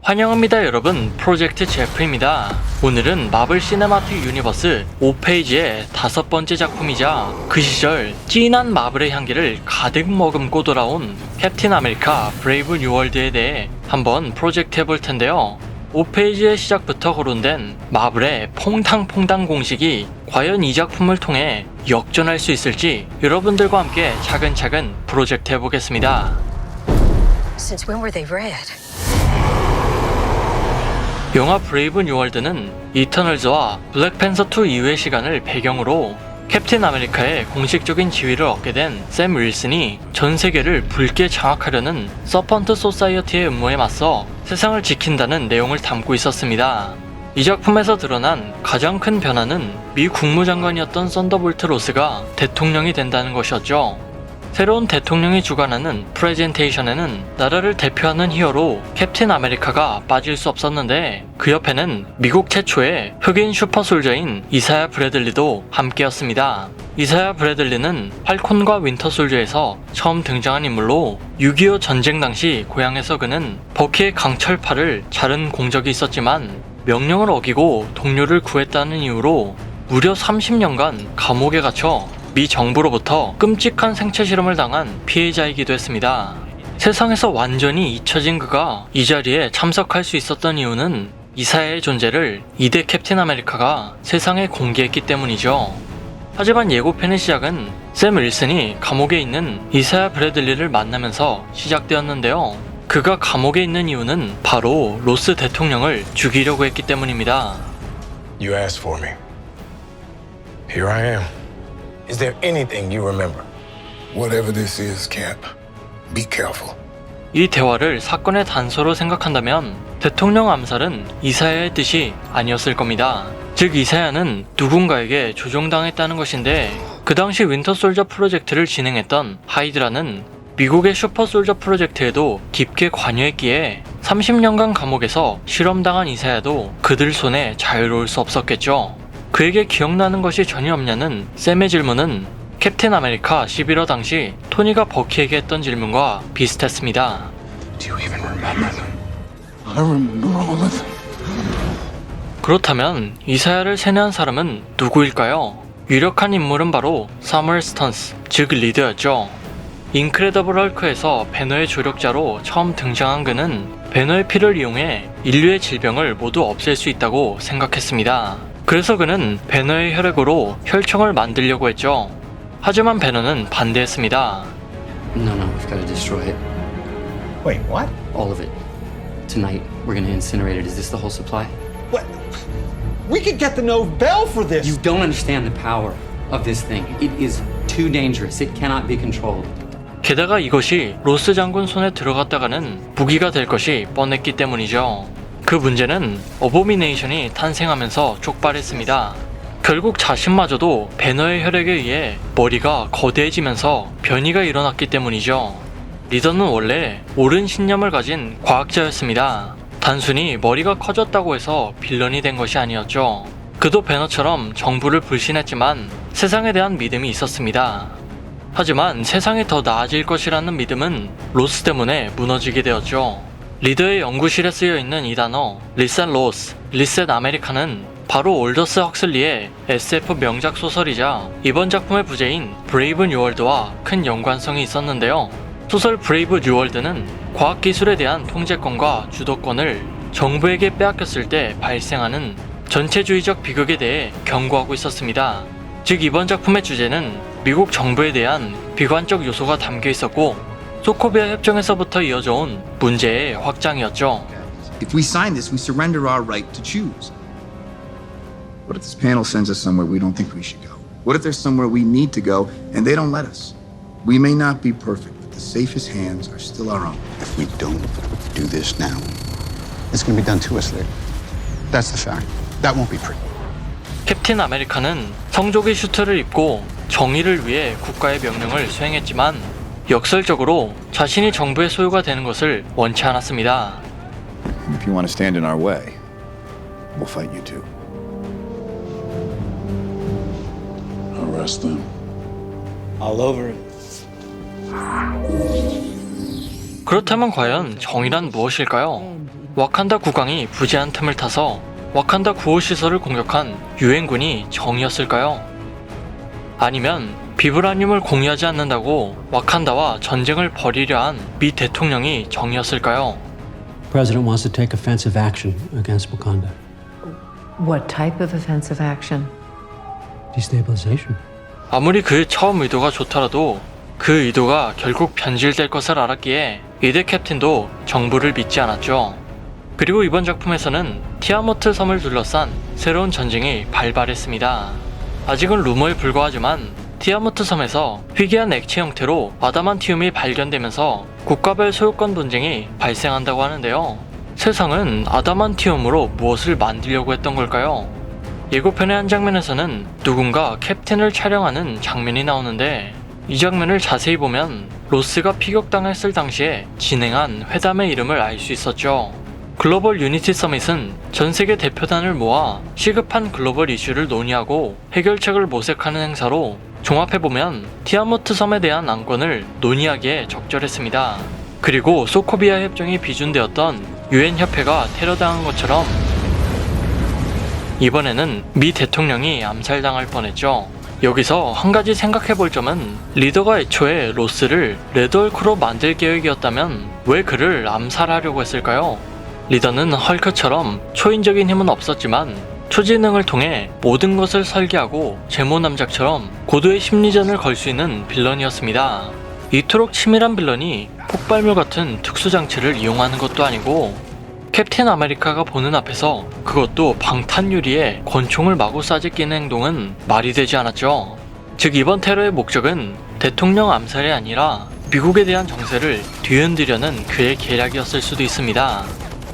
환영합니다 여러분, 프로젝트 제프입니다. 오늘은 마블 시네마틱 유니버스 5페이지의 5번째 작품이자 그 시절 진한 마블의 향기를 가득 머금고 돌아온 캡틴 아메리카 브레이브 뉴월드에 대해 한번 프로젝트 해볼 텐데요. 5페이지의 시작부터 거론된 마블의 퐁당퐁당 공식이 과연 이 작품을 통해 역전할 수 있을지 여러분들과 함께 차근차근 프로젝트 해보겠습니다. Since when were they red? 영화 브레이브 뉴월드는 이터널즈와 블랙팬서2 이후의 시간을 배경으로 캡틴 아메리카의 공식적인 지위를 얻게 된 샘 윌슨이 전 세계를 붉게 장악하려는 서펀트 소사이어티의 음모에 맞서 세상을 지킨다는 내용을 담고 있었습니다. 이 작품에서 드러난 가장 큰 변화는 미 국무장관이었던 썬더볼트 로스가 대통령이 된다는 것이었죠. 새로운 대통령이 주관하는 프레젠테이션에는 나라를 대표하는 히어로 캡틴 아메리카가 빠질 수 없었는데 그 옆에는 미국 최초의 흑인 슈퍼솔저인 이사야 브래들리도 함께였습니다. 이사야 브래들리는 팔콘과 윈터솔저에서 처음 등장한 인물로 6.25 전쟁 당시 고향에서 그는 버키의 강철팔을 자른 공적이 있었지만 명령을 어기고 동료를 구했다는 이유로 무려 30년간 감옥에 갇혀 미 정부로부터 끔찍한 생체 실험을 당한 피해자이기도 했습니다. 세상에서 완전히 잊혀진 그가 이 자리에 참석할 수 있었던 이유는 이사야의 존재를 2대 캡틴 아메리카가 세상에 공개했기 때문이죠. 하지만 예고편의 시작은 샘 윌슨이 감옥에 있는 이사야 브래들리를 만나면서 시작되었는데요. 그가 감옥에 있는 이유는 바로 로스 대통령을 죽이려고 했기 때문입니다. You asked for me. Here I am. Is there anything you remember? Whatever this is, Cap, be careful. 이 대화를 사건의 단서로 생각한다면 대통령 암살은 이사야의 뜻이 아니었을 겁니다. 즉 이사야는 누군가에게 조종당했다는 것인데 그 당시 윈터솔저 프로젝트를 진행했던 하이드라는 미국의 슈퍼솔저 프로젝트에도 깊게 관여했기에 30년간 감옥에서 실험당한 이사야도 그들 손에 자유로울 수 없었겠죠. 그에게 기억나는 것이 전혀 없냐는 샘의 질문은 캡틴 아메리카 11화 당시 토니가 버키에게 했던 질문과 비슷했습니다. Do you even remember them? I remember all of them. 그렇다면 이사야를 세뇌한 사람은 누구일까요? 유력한 인물은 바로 사무엘 스턴스, 즉 리더였죠. 인크레더블 헐크에서 배너의 조력자로 처음 등장한 그는 배너의 피를 이용해 인류의 질병을 모두 없앨 수 있다고 생각했습니다. 그래서 그는 배너의 혈액으로 혈청을 만들려고 했죠. 하지만 배너는 반대했습니다. No, we've got to destroy it. Wait, what? All of it. Tonight, we're gonna incinerate it. Is this the whole supply? What? We could get the Nobel for this. You don't understand the power of this thing. It is too dangerous. It cannot be controlled. 게다가 이것이 로스 장군 손에 들어갔다가는 무기가 될 것이 뻔했기 때문이죠. 그 문제는 어보미네이션이 탄생하면서 촉발했습니다. 결국 자신마저도 배너의 혈액에 의해 머리가 거대해지면서 변이가 일어났기 때문이죠. 리더는 원래 옳은 신념을 가진 과학자였습니다. 단순히 머리가 커졌다고 해서 빌런이 된 것이 아니었죠. 그도 배너처럼 정부를 불신했지만 세상에 대한 믿음이 있었습니다. 하지만 세상이 더 나아질 것이라는 믿음은 로스 때문에 무너지게 되었죠. 리더의 연구실에 쓰여있는 이 단어 리셋 로스, 리셋 아메리카는 바로 올더스 헉슬리의 SF 명작 소설이자 이번 작품의 부제인 브레이브 뉴월드와 큰 연관성이 있었는데요. 소설 브레이브 뉴월드는 과학기술에 대한 통제권과 주도권을 정부에게 빼앗겼을 때 발생하는 전체주의적 비극에 대해 경고하고 있었습니다. 즉 이번 작품의 주제는 미국 정부에 대한 비관적 요소가 담겨 있었고 소코비아 협정에서부터 이어져온 문제의 확장이었죠. If we sign this, we surrender our right to choose. What if this panel sends us somewhere we don't think we should go? What if there's somewhere we need to go and they don't let us? We may not be perfect, but the safest hands are still our own. If we don't do this now, it's going to be done to us later. That's the fact. That won't be pretty. 캡틴 아메리카는 성조기 슈트를 입고 정의를 위해 국가의 명령을 수행했지만 역설적으로 자신이 정부의 소유가 되는 것을 원치 않았습니다. If you want to stand in our way, we'll fight you too. Arrest them. All over it. 그렇다면 과연 정의란 무엇일까요? 와칸다 국왕이 부재한 틈을 타서 와칸다 구호시설을 공격한 유엔군이 정의였을까요? 아니면 비브라늄을 공유하지 않는다고 와칸다와 전쟁을 벌이려 한 미 대통령이 정의였을까요? President wants to take offensive action against Wakanda. What type of offensive action? Destabilization. 아무리 그 처음 의도가 좋더라도 그 의도가 결국 변질될 것을 알았기에 이대 캡틴도 정부를 믿지 않았죠. 그리고 이번 작품에서는 티아모트 섬을 둘러싼 새로운 전쟁이 발발했습니다. 아직은 루머에 불과하지만 티아모트 섬에서 희귀한 액체 형태로 아다만티움이 발견되면서 국가별 소유권 분쟁이 발생한다고 하는데요. 세상은 아다만티움으로 무엇을 만들려고 했던 걸까요? 예고편의 한 장면에서는 누군가 캡틴을 촬영하는 장면이 나오는데 이 장면을 자세히 보면 로스가 피격당했을 당시에 진행한 회담의 이름을 알 수 있었죠. 글로벌 유니티 서밋은 전 세계 대표단을 모아 시급한 글로벌 이슈를 논의하고 해결책을 모색하는 행사로 종합해보면 티아모트 섬에 대한 안건을 논의하기에 적절했습니다. 그리고 소코비아 협정이 비준되었던 유엔 협회가 테러당한 것처럼 이번에는 미 대통령이 암살당할 뻔했죠. 여기서 한 가지 생각해볼 점은 리더가 애초에 로스를 레드헐크로 만들 계획이었다면 왜 그를 암살하려고 했을까요? 리더는 헐크처럼 초인적인 힘은 없었지만 초지능을 통해 모든 것을 설계하고 제모남작처럼 고도의 심리전을 걸 수 있는 빌런이었습니다. 이토록 치밀한 빌런이 폭발물 같은 특수장치를 이용하는 것도 아니고 캡틴 아메리카가 보는 앞에서 그것도 방탄 유리에 권총을 마구 쏴지 끼는 행동은 말이 되지 않았죠. 즉 이번 테러의 목적은 대통령 암살이 아니라 미국에 대한 정세를 뒤흔들려는 그의 계략이었을 수도 있습니다.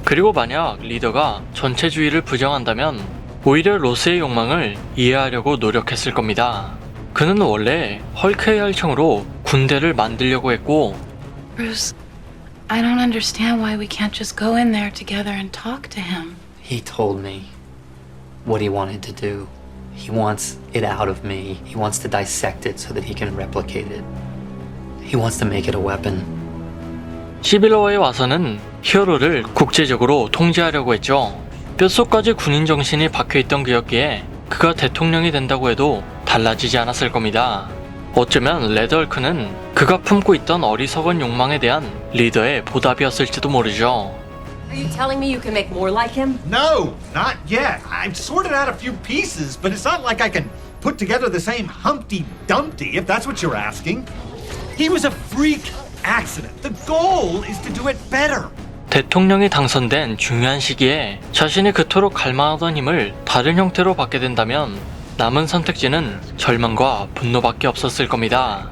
그리고 만약 리더가 전체주의를 부정한다면 오히려 로스의 욕망을 이해하려고 노력했을 겁니다. 그는 원래 헐크의 혈청으로 군대를 만들려고 했고 Bruce, I don't understand why we can't just go in there together and talk to him. He told me what he wanted to do. He wants it out of me. He wants to dissect it so that he can replicate it. He wants to make it a weapon. 시빌워에 와서는 히어로를 국제적으로 통제하려고 했죠. 뼛속까지 군인 정신이 박혀있던 그였기에 그가 대통령이 된다고 해도 달라지지 않았을 겁니다. 어쩌면 레드헐크는 그가 품고 있던 어리석은 욕망에 대한 리더의 보답이었을지도 모르죠. Are you telling me you can make more like him? No, not yet. I've sorted out a few pieces, but it's not like I can put together the same Humpty Dumpty, if that's what you're asking. He was a freak accident. The goal is to do it better. 대통령이 당선된 중요한 시기에 자신이 그토록 갈망하던 힘을 다른 형태로 받게 된다면 남은 선택지는 절망과 분노밖에 없었을 겁니다.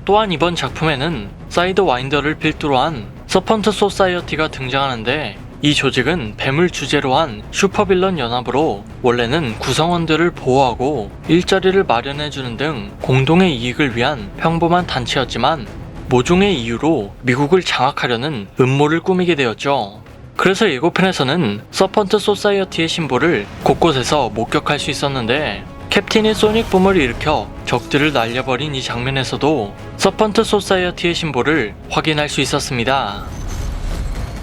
또한 이번 작품에는 사이드 와인더를 필두로 한 서펀트 소사이어티가 등장하는데 이 조직은 뱀을 주제로 한 슈퍼빌런 연합으로 원래는 구성원들을 보호하고 일자리를 마련해주는 등 공동의 이익을 위한 평범한 단체였지만 모종의 이유로 미국을 장악하려는 음모를 꾸미게 되었죠. 그래서 예고편에서는 서펀트 소사이어티의 심볼을 곳곳에서 목격할 수 있었는데 캡틴이 소닉 붐을 일으켜 적들을 날려버린 이 장면에서도 서펀트 소사이어티의 심볼을 확인할 수 있었습니다.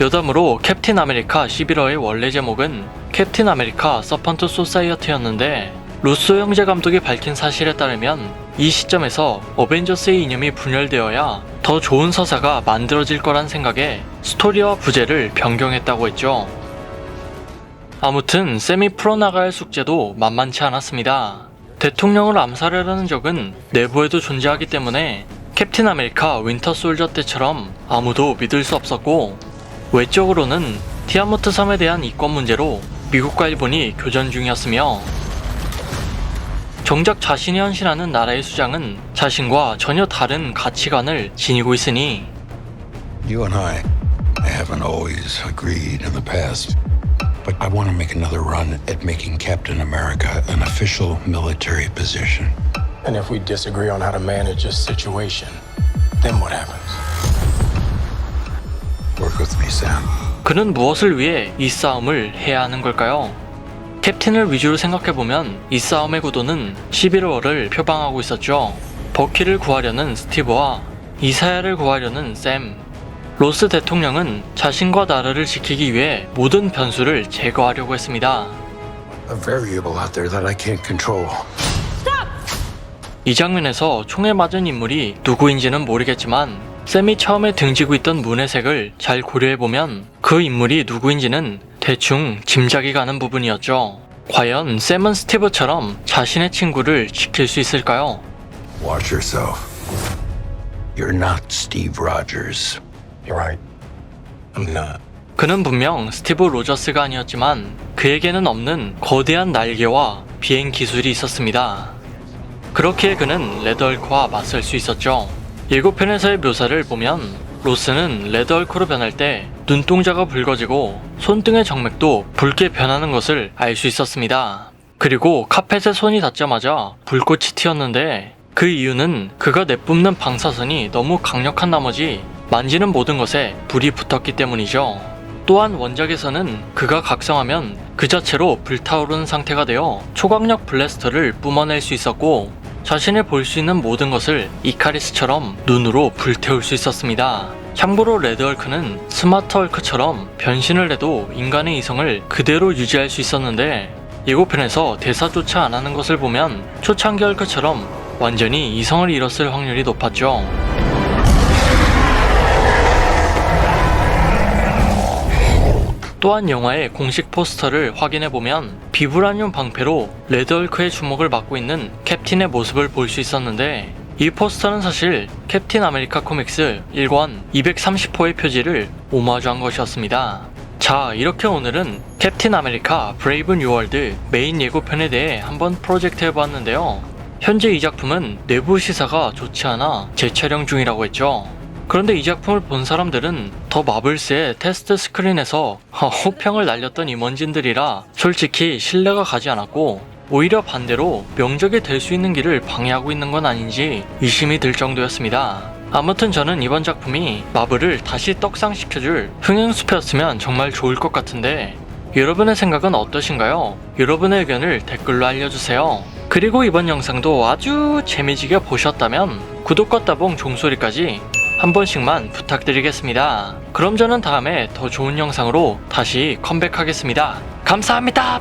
여담으로 캡틴 아메리카 11호의 원래 제목은 캡틴 아메리카 서펀트 소사이어티였는데 루소 형제 감독이 밝힌 사실에 따르면 이 시점에서 어벤져스의 이념이 분열되어야 더 좋은 서사가 만들어질 거란 생각에 스토리와 부제를 변경했다고 했죠. 아무튼 샘이 풀어나가야 할 숙제도 만만치 않았습니다. 대통령을 암살하려는 적은 내부에도 존재하기 때문에 캡틴 아메리카 윈터 솔저 때처럼 아무도 믿을 수 없었고 외적으로는 티아모트 섬에 대한 이권 문제로 미국과 일본이 교전 중이었으며 정작 자신이 헌신하는 나라의 수장은 자신과 전혀 다른 가치관을 지니고 있으니 You and I haven't always agreed in the past, but I want to make another run at making Captain America an official military position. And if we disagree on how to manage a situation, then what happens? Work with me, Sam. 그는 무엇을 위해 이 싸움을 해야 하는 걸까요? 캡틴을 위주로 생각해보면 이 싸움의 구도는 11월을 표방하고 있었죠. 버키를 구하려는 스티브와 이사야를 구하려는 샘. 로스 대통령은 자신과 나라를 지키기 위해 모든 변수를 제거하려고 했습니다. A variable out there that I can't control. 이 장면에서 총에 맞은 인물이 누구인지는 모르겠지만 샘이 처음에 등지고 있던 문의 색을 잘 고려해보면 그 인물이 누구인지는 대충 짐작이 가는 부분이었죠. 과연 샘은 스티브처럼 자신의 친구를 지킬 수 있을까요? Watch yourself. You're not Steve Rogers. You're right. I'm not. 그는 분명 스티브 로저스가 아니었지만 그에게는 없는 거대한 날개와 비행 기술이 있었습니다. 그렇기에 그는 레드헐크와 맞설 수 있었죠. 예고편에서의 묘사를 보면 로스는 레드헐크로 변할 때 눈동자가 붉어지고 손등의 정맥도 붉게 변하는 것을 알 수 있었습니다. 그리고 카펫에 손이 닿자마자 불꽃이 튀었는데 그 이유는 그가 내뿜는 방사선이 너무 강력한 나머지 만지는 모든 것에 불이 붙었기 때문이죠. 또한 원작에서는 그가 각성하면 그 자체로 불타오르는 상태가 되어 초강력 블래스터를 뿜어낼 수 있었고 자신이 볼 수 있는 모든 것을 이카리스처럼 눈으로 불태울 수 있었습니다. 참고로 레드헐크는 스마트 헐크처럼 변신을 해도 인간의 이성을 그대로 유지할 수 있었는데 예고편에서 대사조차 안 하는 것을 보면 초창기 헐크처럼 완전히 이성을 잃었을 확률이 높았죠. 또한 영화의 공식 포스터를 확인해보면 비브라늄 방패로 레드헐크의 주목을 받고 있는 캡틴의 모습을 볼 수 있었는데 이 포스터는 사실 캡틴 아메리카 코믹스 1권 230호의 표지를 오마주한 것이었습니다. 자, 이렇게 오늘은 캡틴 아메리카 브레이브 뉴월드 메인 예고편에 대해 한번 프로젝트 해보았는데요. 현재 이 작품은 내부 시사가 좋지 않아 재촬영 중이라고 했죠. 그런데 이 작품을 본 사람들은 더 마블스의 테스트 스크린에서 호평을 날렸던 임원진들이라 솔직히 신뢰가 가지 않았고 오히려 반대로 명작이 될 수 있는 길을 방해하고 있는 건 아닌지 의심이 들 정도였습니다. 아무튼 저는 이번 작품이 마블을 다시 떡상시켜줄 흥행수표였으면 정말 좋을 것 같은데 여러분의 생각은 어떠신가요? 여러분의 의견을 댓글로 알려주세요. 그리고 이번 영상도 아주 재미지게 보셨다면 구독과 따봉 종소리까지 한 번씩만 부탁드리겠습니다. 그럼 저는 다음에 더 좋은 영상으로 다시 컴백하겠습니다. 감사합니다.